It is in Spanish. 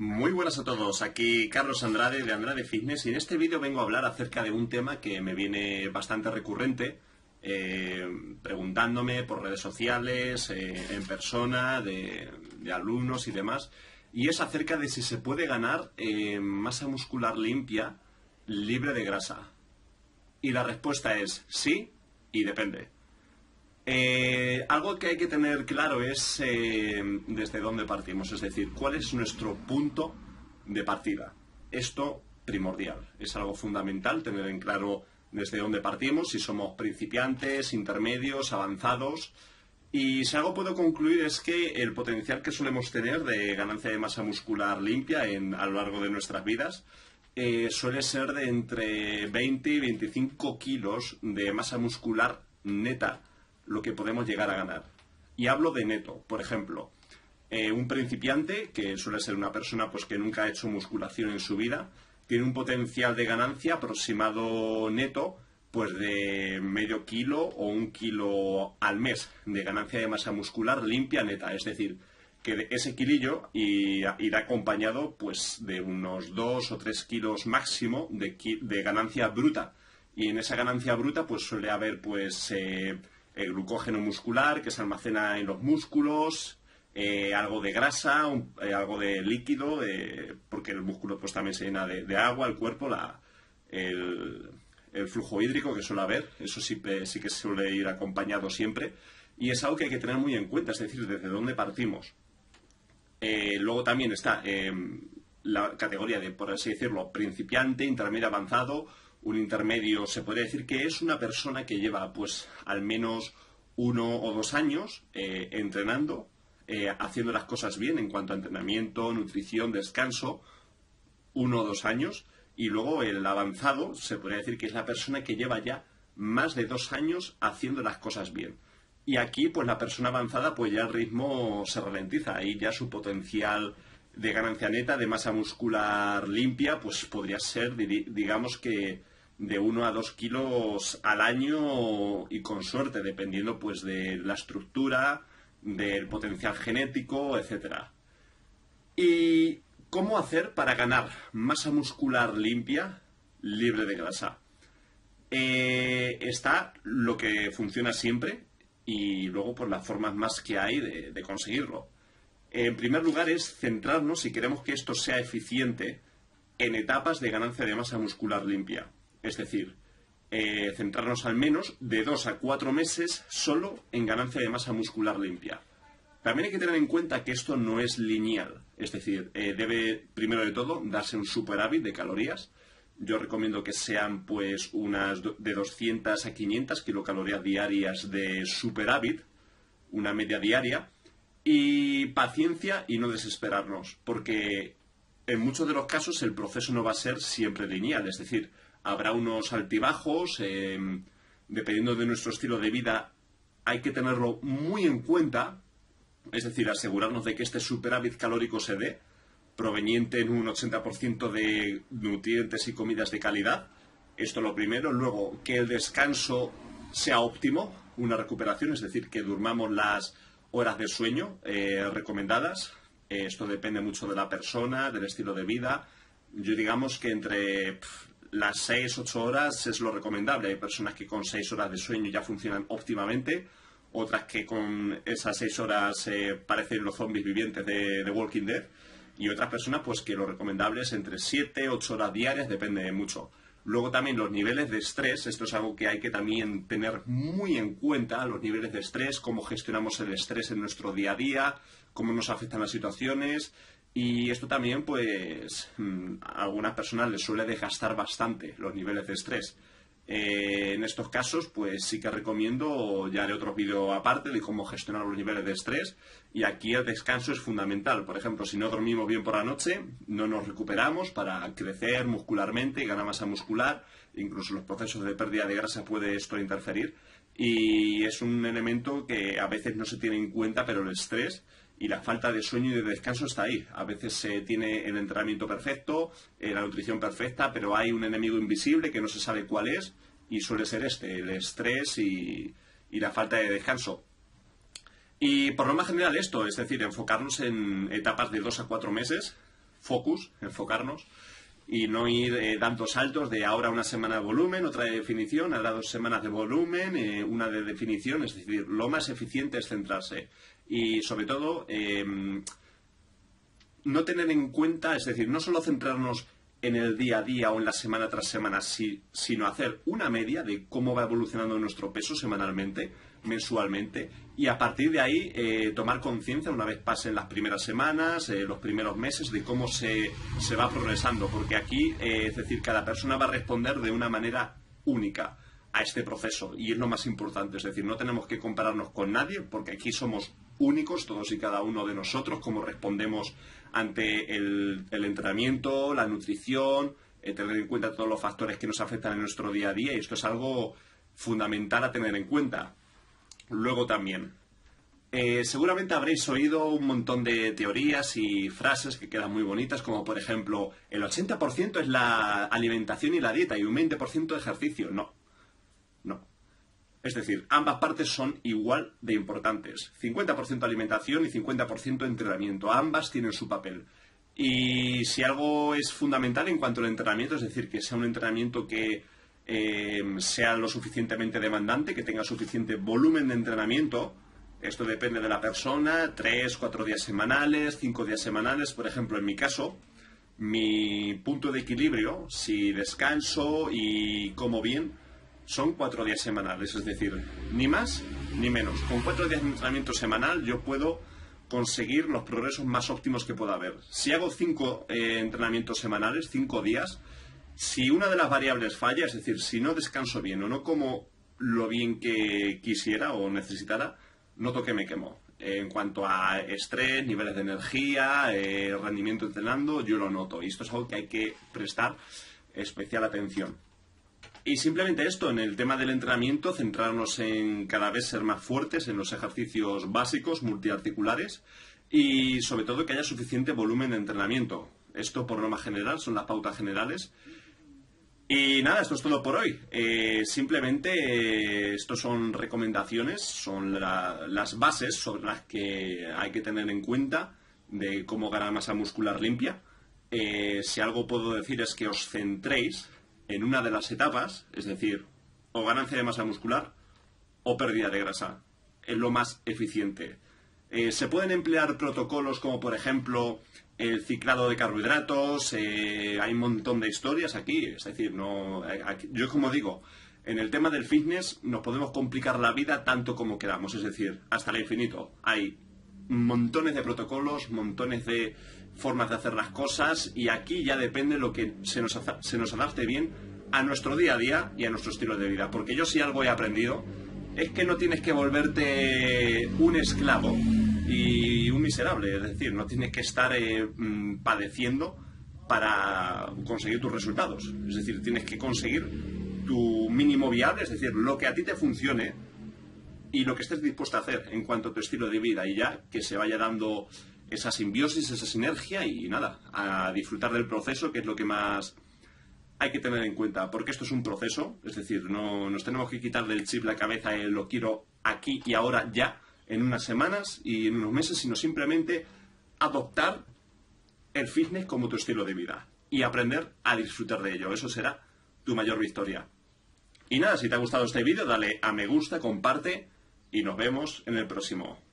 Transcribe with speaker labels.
Speaker 1: Muy buenas a todos, aquí Carlos Andrade de Andrade Fitness y en este vídeo vengo a hablar acerca de un tema que me viene bastante recurrente, preguntándome por redes sociales, en persona, de alumnos y demás, y es acerca de si se puede ganar masa muscular limpia, libre de grasa. Y la respuesta es sí y depende. Algo que hay que tener claro es desde dónde partimos, es decir, cuál es nuestro punto de partida. Esto primordial, es algo fundamental tener en claro desde dónde partimos, si somos principiantes, intermedios, avanzados. Y si algo puedo concluir es que el potencial que solemos tener de ganancia de masa muscular limpia a lo largo de nuestras vidas suele ser de entre 20 y 25 kilos de masa muscular neta lo que podemos llegar a ganar. Y hablo de neto, por ejemplo, un principiante, que suele ser una persona pues, que nunca ha hecho musculación en su vida, tiene un potencial de ganancia aproximado neto pues de medio kilo o 1 kilo al mes de ganancia de masa muscular limpia neta. Es decir, que ese kilillo irá acompañado pues, de unos 2 o 3 kilos máximo de ganancia bruta. Y en esa ganancia bruta pues, suele haber pues, el glucógeno muscular que se almacena en los músculos, algo de grasa, algo de líquido, porque el músculo pues, también se llena de agua, el cuerpo, el flujo hídrico que suele haber, eso sí que suele ir acompañado siempre, y es algo que hay que tener muy en cuenta, es decir, desde dónde partimos. Luego también está la categoría de, por así decirlo, principiante, intermedio, avanzado. Un intermedio se podría decir que es una persona que lleva pues al menos 1 o 2 años entrenando, haciendo las cosas bien en cuanto a entrenamiento, nutrición, descanso, 1 o 2 años. Y luego el avanzado se podría decir que es la persona que lleva ya más de 2 años haciendo las cosas bien. Y aquí pues la persona avanzada pues ya el ritmo se ralentiza, ahí ya su potencial de ganancia neta, de masa muscular limpia, pues podría ser, digamos que de 1 a 2 kilos al año y con suerte, dependiendo pues de la estructura, del potencial genético, etcétera. ¿Y cómo hacer para ganar masa muscular limpia, libre de grasa? Está lo que funciona siempre y luego por las formas más que hay de conseguirlo. En primer lugar es centrarnos, si queremos que esto sea eficiente, en etapas de ganancia de masa muscular limpia. Es decir, centrarnos al menos de 2 a 4 meses solo en ganancia de masa muscular limpia. También hay que tener en cuenta que esto no es lineal. Es decir, debe, primero de todo, darse un superávit de calorías. Yo recomiendo que sean pues unas de 200 a 500 kilocalorías diarias de superávit, una media diaria. Y paciencia y no desesperarnos, porque en muchos de los casos el proceso no va a ser siempre lineal, es decir, habrá unos altibajos, dependiendo de nuestro estilo de vida, hay que tenerlo muy en cuenta, es decir, asegurarnos de que este superávit calórico se dé, proveniente en un 80% de nutrientes y comidas de calidad, esto lo primero, luego que el descanso sea óptimo, una recuperación, es decir, que durmamos las horas de sueño recomendadas. Esto depende mucho de la persona, del estilo de vida. Yo digamos que entre las 6-8 horas es lo recomendable. Hay personas que con 6 horas de sueño ya funcionan óptimamente, otras que con esas 6 horas parecen los zombies vivientes de Walking Dead, y otras personas pues que lo recomendable es entre 7-8 horas diarias, depende mucho. Luego también los niveles de estrés, esto es algo que hay que también tener muy en cuenta, los niveles de estrés, cómo gestionamos el estrés en nuestro día a día, cómo nos afectan las situaciones, y esto también pues a algunas personas les suele desgastar bastante los niveles de estrés. En estos casos pues sí que recomiendo, ya haré otro vídeo aparte de cómo gestionar los niveles de estrés, y aquí el descanso es fundamental. Por ejemplo, si no dormimos bien por la noche, no nos recuperamos para crecer muscularmente y ganar masa muscular, incluso los procesos de pérdida de grasa puede esto interferir, y es un elemento que a veces no se tiene en cuenta, pero el estrés y la falta de sueño y de descanso está ahí. A veces se tiene el entrenamiento perfecto, la nutrición perfecta, pero hay un enemigo invisible que no se sabe cuál es, y suele ser el estrés y la falta de descanso. Y por norma general esto, es decir, enfocarnos en etapas de 2 a 4 meses, focus, enfocarnos y no ir dando saltos de ahora una semana de volumen, otra de definición, ahora 2 semanas de volumen, una de definición. Es decir, lo más eficiente es centrarse y sobre todo no tener en cuenta, es decir, no solo centrarnos en el día a día o en la semana tras semana, sino hacer una media de cómo va evolucionando nuestro peso semanalmente, mensualmente, y a partir de ahí tomar conciencia una vez pasen las primeras semanas, los primeros meses, de cómo se va progresando, porque aquí, es decir, cada persona va a responder de una manera única a este proceso y es lo más importante. Es decir, no tenemos que compararnos con nadie porque aquí somos únicos, todos y cada uno de nosotros, cómo respondemos ante el entrenamiento, la nutrición, tener en cuenta todos los factores que nos afectan en nuestro día a día, y esto es algo fundamental a tener en cuenta. Luego también, seguramente habréis oído un montón de teorías y frases que quedan muy bonitas, como por ejemplo, el 80% es la alimentación y la dieta y un 20% de ejercicio. No. Es decir, ambas partes son igual de importantes. 50% alimentación y 50% entrenamiento. Ambas tienen su papel. Y si algo es fundamental en cuanto al entrenamiento, es decir, que sea un entrenamiento que sea lo suficientemente demandante, que tenga suficiente volumen de entrenamiento. Esto depende de la persona, 3, 4 días semanales, 5 días semanales. Por ejemplo, en mi caso, mi punto de equilibrio, si descanso y como bien, son 4 días semanales, es decir, ni más ni menos. Con 4 días de entrenamiento semanal yo puedo conseguir los progresos más óptimos que pueda haber. Si hago 5 entrenamientos semanales, 5 días, si una de las variables falla, es decir, si no descanso bien o no como lo bien que quisiera o necesitara, noto que me quemo. En cuanto a estrés, niveles de energía, rendimiento entrenando, yo lo noto. Y esto es algo que hay que prestar especial atención. Y simplemente esto, en el tema del entrenamiento, centrarnos en cada vez ser más fuertes en los ejercicios básicos, multiarticulares, y sobre todo que haya suficiente volumen de entrenamiento. Esto por norma general, son las pautas generales. Y nada, esto es todo por hoy. Simplemente estos son recomendaciones, son las bases sobre las que hay que tener en cuenta de cómo ganar masa muscular limpia. Si algo puedo decir es que os centréis en una de las etapas, es decir, o ganancia de masa muscular o pérdida de grasa. Es lo más eficiente. Se pueden emplear protocolos como, por ejemplo, el ciclado de carbohidratos. Hay un montón de historias aquí. Es decir, yo como digo, en el tema del fitness nos podemos complicar la vida tanto como queramos. Es decir, hasta el infinito. Hay montones de protocolos, montones de formas de hacer las cosas, y aquí ya depende lo que se nos adapte bien a nuestro día a día y a nuestro estilo de vida. Porque yo si algo he aprendido es que no tienes que volverte un esclavo y un miserable, es decir, no tienes que estar padeciendo para conseguir tus resultados. Es decir, tienes que conseguir tu mínimo viable, es decir, lo que a ti te funcione y lo que estés dispuesto a hacer en cuanto a tu estilo de vida, y ya que se vaya dando esa simbiosis, esa sinergia, y nada, a disfrutar del proceso, que es lo que más hay que tener en cuenta, porque esto es un proceso. Es decir, no nos tenemos que quitar del chip la cabeza el lo quiero aquí y ahora ya, en unas semanas y en unos meses, sino simplemente adoptar el fitness como tu estilo de vida y aprender a disfrutar de ello. Eso será tu mayor victoria. Y nada, si te ha gustado este vídeo, dale a me gusta, comparte y nos vemos en el próximo.